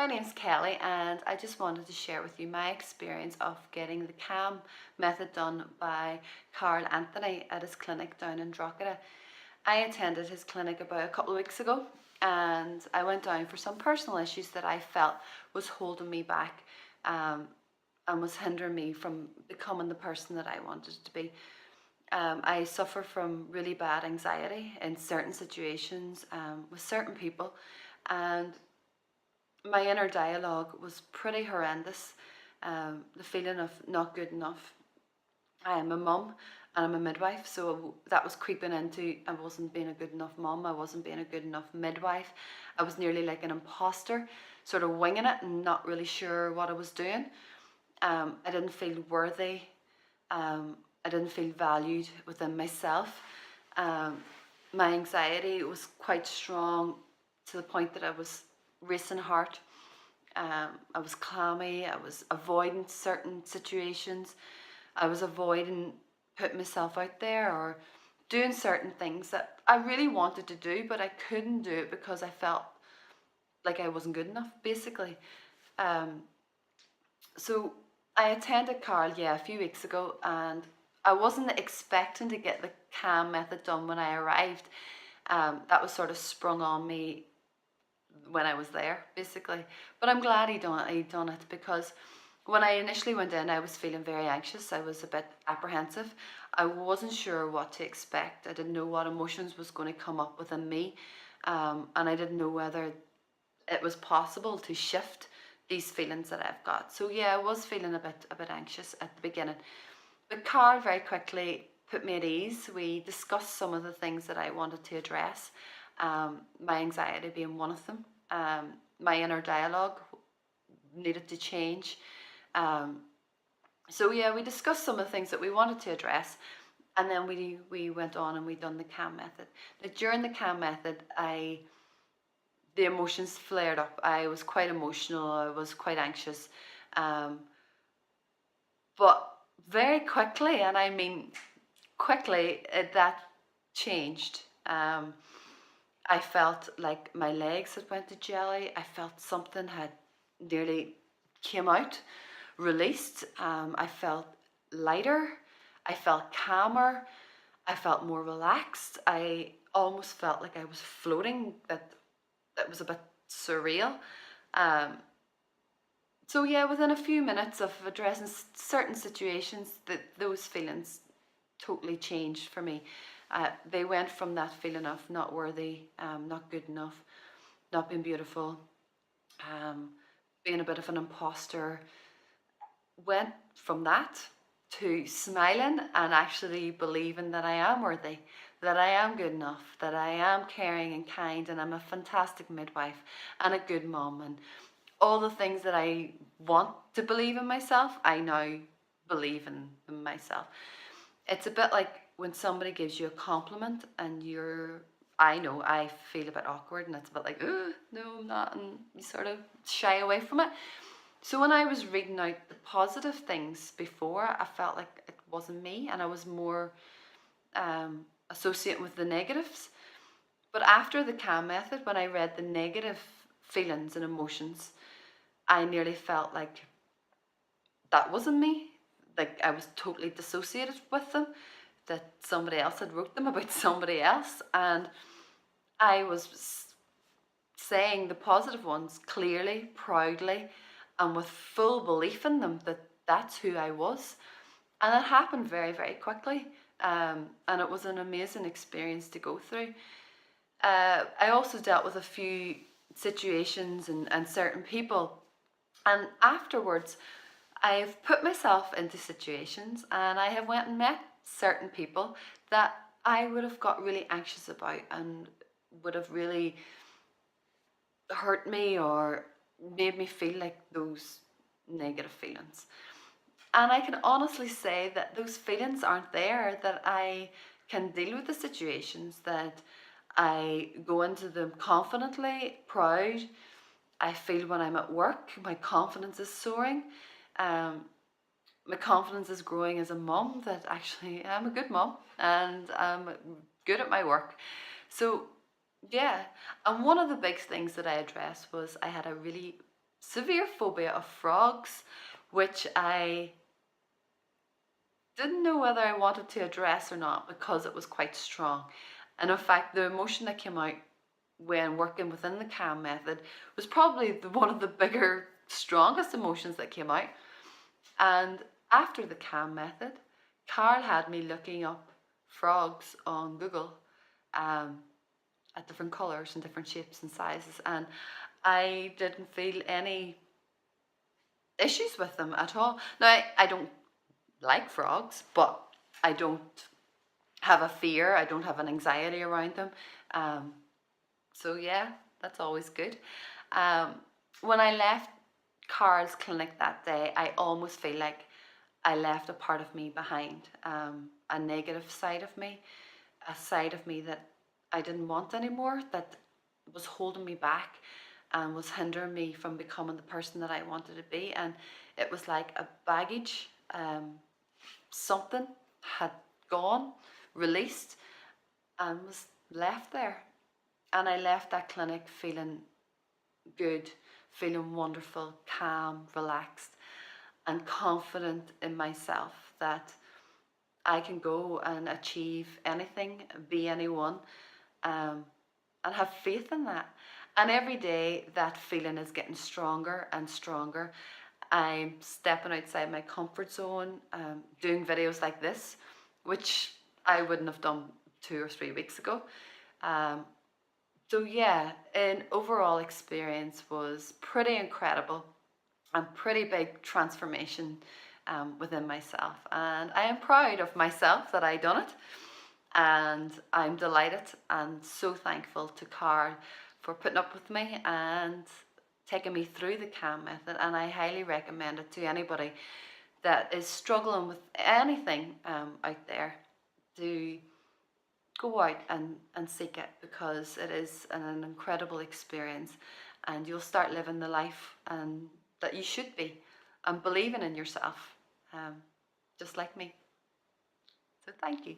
my name's Kelly, and I just wanted to share with you my experience of getting the KAM'd method done by Karl Anthony at his clinic down in Drogheda. I attended his clinic about a couple of weeks ago, and I went down for some personal issues that I felt was holding me back and was hindering me from becoming the person that I wanted to be. I suffer from really bad anxiety in certain situations with certain people, and my inner dialogue was pretty horrendous. The feeling of not good enough. I am a mum and I'm a midwife, so that was creeping into I wasn't being a good enough mum, I wasn't being a good enough midwife. I was nearly like an imposter, sort of winging it and not really sure what I was doing. I didn't feel worthy. I didn't feel valued within myself. My anxiety was quite strong to the point that I was racing heart. I was clammy. I was avoiding certain situations. I was avoiding putting myself out there or doing certain things that I really wanted to do, but I couldn't do it because I felt like I wasn't good enough, basically. So I attended Karl, a few weeks ago, and I wasn't expecting to get the KAM'd method done when I arrived. That was sort of sprung on me when I was there, basically. But I'm glad he done it because when I initially went in, I was feeling very anxious. I was a bit apprehensive. I wasn't sure what to expect. I didn't know what emotions was going to come up within me, and I didn't know whether it was possible to shift these feelings that I've got. So I was feeling a bit anxious at the beginning. But Karl very quickly put me at ease. We discussed some of the things that I wanted to address, my anxiety being one of them. My inner dialogue needed to change. So we discussed some of the things that we wanted to address, and then we went on and we done the KAM'd method. Now, during the KAM'd method, the emotions flared up. I was quite emotional. I was quite anxious, but very quickly, and I mean quickly, that changed. I felt like my legs had went to jelly. I felt something had nearly came out, released. I felt lighter. I felt calmer. I felt more relaxed. I almost felt like I was floating. That was a bit surreal. So within a few minutes of addressing certain situations, those feelings totally changed for me. They went from that feeling of not worthy, not good enough, not being beautiful, being a bit of an imposter, went from that to smiling and actually believing that I am worthy, that I am good enough, that I am caring and kind, and I'm a fantastic midwife and a good mom, and all the things that I want to believe in myself, I now believe in myself. It's a bit like when somebody gives you a compliment and I know I feel a bit awkward and it's a bit like, oh, no, I'm not, and you sort of shy away from it. So when I was reading out the positive things before, I felt like it wasn't me and I was more associating with the negatives. But after the KAM'd method, when I read the negative feelings and emotions, I nearly felt like that wasn't me. Like I was totally dissociated with them, that somebody else had wrote them about somebody else, and I was saying the positive ones clearly, proudly, and with full belief in them that that's who I was. And it happened very, very quickly, and it was an amazing experience to go through. I also dealt with a few situations and certain people, and afterwards I've put myself into situations and I have went and met certain people that I would have got really anxious about and would have really hurt me or made me feel like those negative feelings. And I can honestly say that those feelings aren't there, that I can deal with the situations, that I go into them confidently, proud. I feel when I'm at work, my confidence is soaring. My confidence is growing as a mum, that actually I'm a good mum and I'm good at my work. So and one of the big things that I addressed was I had a really severe phobia of frogs, which I didn't know whether I wanted to address or not because it was quite strong. And in fact, the emotion that came out when working within the KAM'd method was probably one of the bigger, strongest emotions that came out. And after the KAM'd method, Karl had me looking up frogs on Google, at different colours and different shapes and sizes, and I didn't feel any issues with them at all. Now, I don't like frogs, but I don't have a fear, I don't have an anxiety around them. Um, so yeah, that's always good. Um, when I left Karl's clinic that day, I almost feel like I left a part of me behind, a negative side of me, a side of me that I didn't want anymore, that was holding me back and was hindering me from becoming the person that I wanted to be. And it was like a baggage, something had gone, released, and was left there. And I left that clinic feeling good, feeling wonderful, calm, relaxed, and confident in myself that I can go and achieve anything, be anyone, and have faith in that. And every day that feeling is getting stronger and stronger. I'm stepping outside my comfort zone, doing videos like this, which I wouldn't have done 2 or 3 weeks ago. Um, so yeah, an overall experience was pretty incredible and pretty big transformation within myself. And I am proud of myself that I done it. And I'm delighted and so thankful to Karl for putting up with me and taking me through the KAM'd method. And I highly recommend it to anybody that is struggling with anything out there, to go out and seek it, because it is an incredible experience, and you'll start living the life that you should be, and believing in yourself, just like me. So thank you.